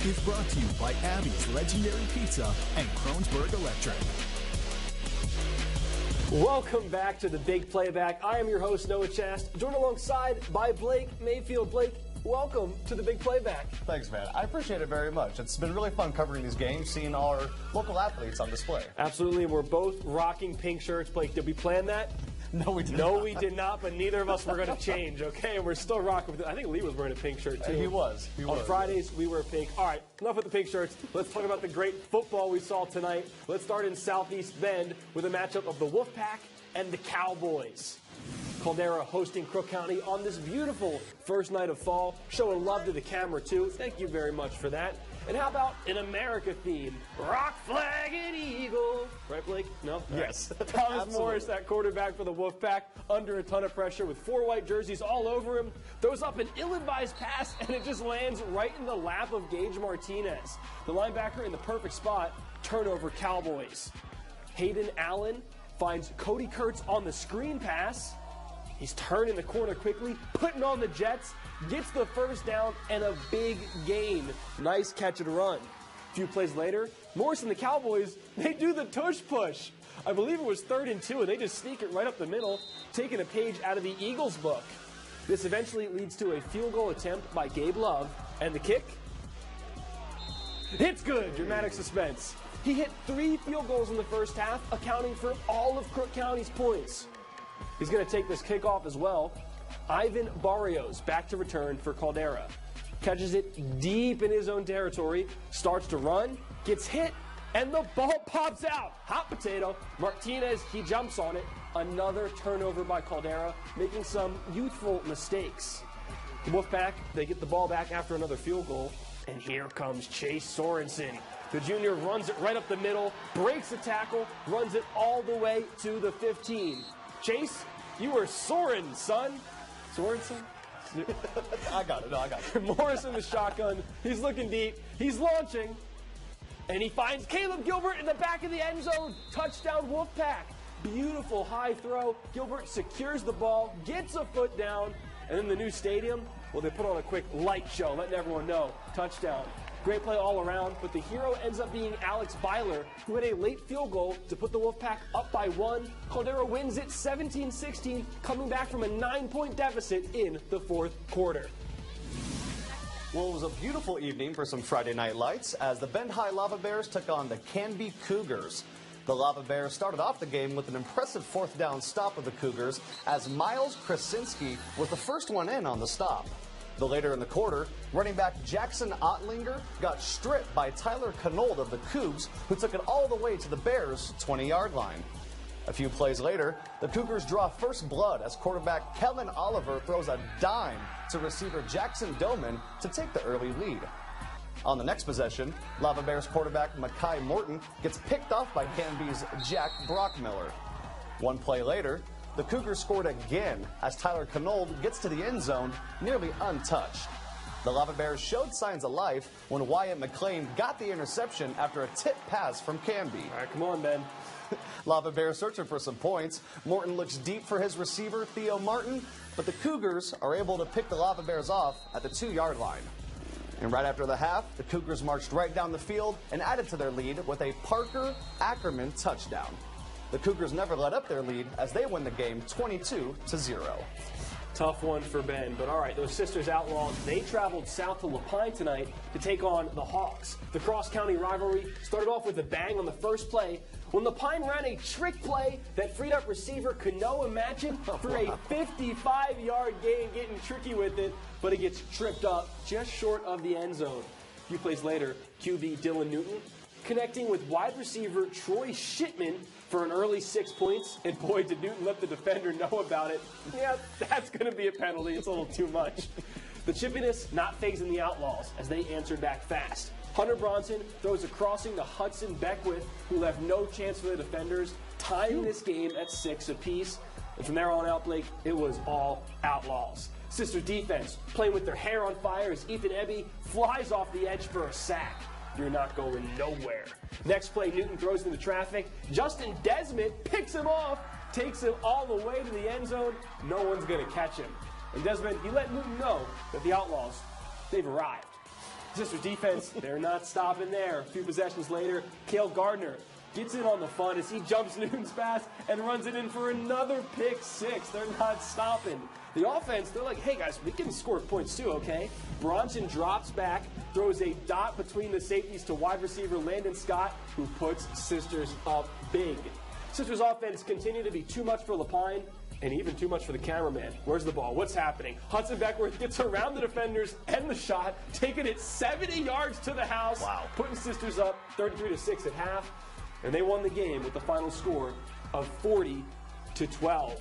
is brought to you by Abby's Legendary Pizza and Kronesburg Electric. Welcome back to the Big Playback. I am your host, Noah Chast, joined alongside by Blake Mayfield. Blake, welcome to the Big Playback. Thanks, man. I appreciate it very much. It's been really fun covering these games, seeing our local athletes on display. Absolutely. We're both rocking pink shirts. Blake, did we plan that? No, we did not. No, we did not, but neither of us were going to change, okay? And we're still rocking with it. I think Lee was wearing a pink shirt, too. He was. On Fridays, we wear pink. All right, enough with the pink shirts. Let's talk about the great football we saw tonight. Let's start in Southeast Bend with a matchup of the Wolfpack and the Cowboys. Caldera hosting Crook County on this beautiful first night of fall, showing love to the camera, too. Thank you very much for that. And how about an America theme? Rock, flag, and eagle. Right, Blake? No? Yes. Thomas Morris, that quarterback for the Wolfpack, under a ton of pressure with 4 white jerseys all over him, throws up an ill-advised pass, and it just lands right in the lap of Gage Martinez. The linebacker in the perfect spot, turnover Cowboys. Hayden Allen finds Cody Kurtz on the screen pass. He's turning the corner quickly, putting on the Jets, gets the first down, and a big gain. Nice catch and run. A few plays later, Morris and the Cowboys, they do the tush push. I believe it was 3rd and 2, and they just sneak it right up the middle, taking a page out of the Eagles book. This eventually leads to a field goal attempt by Gabe Love, and the kick? It's good. Dramatic suspense. He hit 3 field goals in the first half, accounting for all of Crook County's points. He's going to take this kickoff as well. Ivan Barrios back to return for Caldera. Catches it deep in his own territory, starts to run, gets hit, and the ball pops out. Hot potato. Martinez, he jumps on it. Another turnover by Caldera, making some youthful mistakes. The Wolfpack, they get the ball back after another field goal, and here comes Chase Sorensen. The junior runs it right up the middle, breaks a tackle, runs it all the way to the 15. Chase, you were soaring, son. Sorensen? I got it. No, I got it. Morris in the shotgun. He's looking deep. He's launching. And he finds Caleb Gilbert in the back of the end zone. Touchdown, Wolfpack. Beautiful high throw. Gilbert secures the ball, gets a foot down. And in the new stadium, well, they put on a quick light show, letting everyone know. Touchdown. Great play all around, but the hero ends up being Alex Byler, who had a late field goal to put the Wolfpack up by 1. Caldera wins it 17-16, coming back from a 9-point deficit in the 4th quarter. Well, it was a beautiful evening for some Friday night lights as the Bend High Lava Bears took on the Canby Cougars. The Lava Bears started off the game with an impressive 4th down stop of the Cougars as Miles Krasinski was the first one in on the stop. The later in the quarter, running back Jackson Ottlinger got stripped by Tyler Canold of the Cougs, who took it all the way to the Bears' 20-yard line. A few plays later, the Cougars draw first blood as quarterback Kellen Oliver throws a dime to receiver Jackson Doman to take the early lead. On the next possession, Lava Bears quarterback Makai Morton gets picked off by Canby's Jack Brockmiller. One play later, the Cougars scored again as Tyler Canold gets to the end zone nearly untouched. The Lava Bears showed signs of life when Wyatt McLean got the interception after a tip pass from Canby. All right, come on, Ben. Lava Bears searching for some points. Morton looks deep for his receiver, Theo Martin, but the Cougars are able to pick the Lava Bears off at the 2-yard line. And right after the half, the Cougars marched right down the field and added to their lead with a Parker Ackerman touchdown. The Cougars never let up their lead as they win the game 22-0. Tough one for Ben, but all right, those Sisters Outlaws, they traveled south to Lapine tonight to take on the Hawks. The cross-county rivalry started off with a bang on the first play when Lapine ran a trick play that freed up receiver Kanoa Matchin for a 55-yard gain, getting tricky with it, but it gets tripped up just short of the end zone. A few plays later, QB Dylan Newton connecting with wide receiver Troy Shipman for an early 6 points, and boy, did Newton let the defender know about it. Yeah, that's going to be a penalty. It's a little too much. The chippiness not phasing the Outlaws as they answered back fast. Hunter Bronson throws a crossing to Hudson Beckwith, who left no chance for the defenders, tying this game at 6 apiece. And from there on out, Blake, it was all Outlaws. Sisters defense playing with their hair on fire as Ethan Ebby flies off the edge for a sack. You're not going nowhere. Next play, Newton throws into traffic. Justin Desmond picks him off, takes him all the way to the end zone. No one's going to catch him. And Desmond, he let Newton know that the Outlaws, they've arrived. Sisters defense, they're not stopping there. A few possessions later, Cale Gardner gets in on the fun as he jumps Newton's pass and runs it in for another pick six. They're not stopping. The offense, they're like, hey guys, we can score points too, okay? Bronson drops back, throws a dot between the safeties to wide receiver Landon Scott, who puts Sisters up big. Sisters offense continue to be too much for LaPine and even too much for the cameraman. Where's the ball? What's happening? Hudson Beckworth gets around the defenders and the shot, taking it 70 yards to the house, putting Sisters up 33-6 at half. And they won the game with the final score of 40-12.